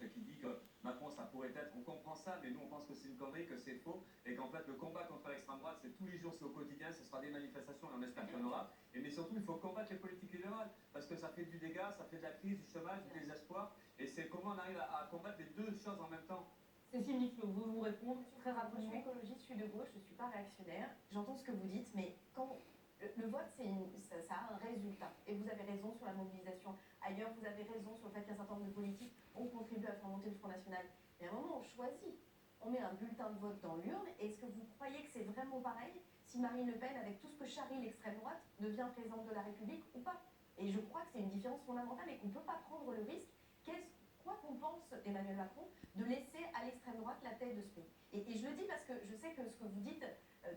qui dit que Macron, ça pourrait être, on comprend ça, mais nous, on pense que c'est une connerie, que c'est faux, et qu'en fait, le combat contre l'extrême droite, c'est tous les jours, c'est au quotidien, ce sera des manifestations, et on espère qu'il y en aura. Et mais surtout, il faut combattre les politiques libérales, parce que ça fait du dégât, ça fait de la crise, du chômage, du désespoir, et c'est comment on arrive à combattre les deux choses en même temps. Cécile Niclot, vous répondre très Moi, je suis rapidement. écologiste, je suis de gauche, je ne suis pas réactionnaire. J'entends ce que vous dites, mais quand le vote, ça a un résultat. Et vous avez raison sur la mobilisation ailleurs, vous avez raison sur le fait qu'un certain nombre de politiques ont contribué à faire monter le Front National. Mais à un moment, on choisit. On met un bulletin de vote dans l'urne. Est-ce que vous croyez que c'est vraiment pareil si Marine Le Pen, avec tout ce que charrie l'extrême droite, devient présidente de la République ou pas? Et je crois que c'est une différence fondamentale et qu'on ne peut pas prendre le risque, quoi qu'on pense d'Emmanuel Macron, de laisser à l'extrême droite la tête de ce pays. Et je le dis parce que je sais que ce que vous dites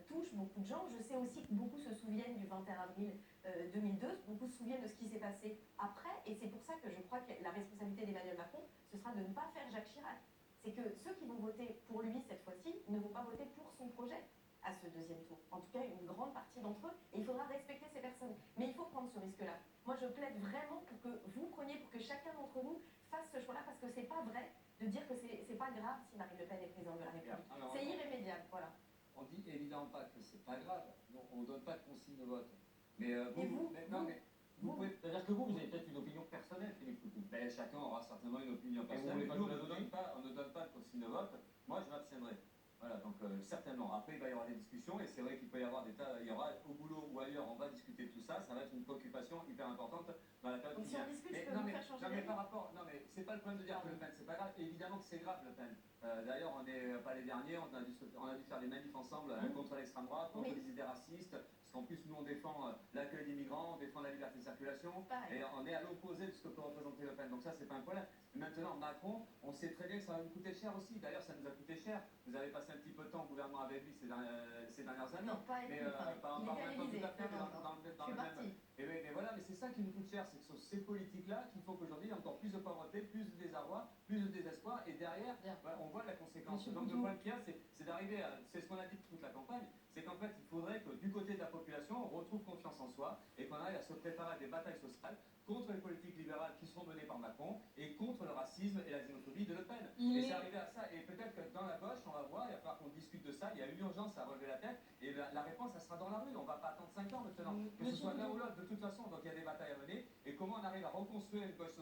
touche beaucoup de gens. Je sais aussi que beaucoup se souviennent du 21 avril 2002, beaucoup se souviennent de ce qui s'est passé après, et c'est pour ça que je crois que la responsabilité d'Emmanuel Macron, ce sera de ne pas faire Jacques Chirac. C'est que ceux qui vont voter pour lui cette fois-ci ne vont pas voter pour son projet à ce deuxième tour. En tout cas, une grande partie d'entre eux, et il faudra respecter ces personnes. Mais il faut prendre ce risque-là. Moi, je plaide vraiment pour que vous preniez, pour que chacun d'entre nous fasse ce choix-là, parce que c'est pas vrai de dire que c'est pas grave si Marine Le Pen est présidente de la République. C'est irrémédiable, voilà. On dit évidemment pas que c'est pas grave, non, on ne donne pas de consigne de vote. Mais c'est-à-dire que vous avez peut-être une opinion personnelle, Philippe Coutou. Ben, chacun aura certainement une opinion personnelle. Nous, on ne donne pas de consigne de vote. Moi, je m'abstiendrai. Voilà, donc certainement. Après, il va y avoir des discussions, et c'est vrai qu'il peut y avoir des tas, il y aura au boulot ou ailleurs, on va discuter de tout ça. Ça va être une préoccupation hyper importante dans la période qui vient. Donc si on discute, je peux vous faire changer d'avis. Par rapport, non mais c'est pas le problème de dire que Le Pen c'est pas grave. Évidemment que c'est grave, Le Pen. D'ailleurs, on n'est pas les derniers. On a dû faire des manifs ensemble contre l'extrême droite, contre les idées racistes. Parce qu'en plus, nous, on défend l'accueil des migrants, on défend la liberté de circulation, et on est à l'opposé de ce que peut représenter Le Pen. Donc ça, c'est pas un problème. Maintenant, Macron, on sait très bien que ça va nous coûter cher aussi. D'ailleurs, ça nous a coûté cher. Vous avez passé un petit peu de temps au gouvernement avec lui ces dernières années. Non, pas avec lui, pas il est réalisé. Dans le même. Mais voilà, mais c'est ça qui nous coûte cher, c'est que ce sont ces politiques-là qui font qu'aujourd'hui, il y a encore plus de pauvreté, plus de désarroi, plus de désespoir, et derrière, on voit la conséquence. Donc le point qu'il y a, c'est d'arriver à, c'est ce qu'on a dit toute la campagne, c'est qu'en fait, il faudrait que du côté de la population, on retrouve confiance en soi, et qu'on arrive à se préparer à des batailles sociales contre les politiques libérales qui seront menées par Macron, et contre le racisme et la xénophobie de Le Pen. Et c'est arrivé à ça, et peut-être que dans la gauche, on va voir, il va falloir qu'on discute de ça, il y a une urgence à relever la tête, et la réponse, elle sera dans la rue, on ne va pas attendre 5 ans maintenant, que ce soit l'un ou l'autre, de toute façon, donc il y a des batailles à mener, et comment on arrive à reconstruire une gauche sociale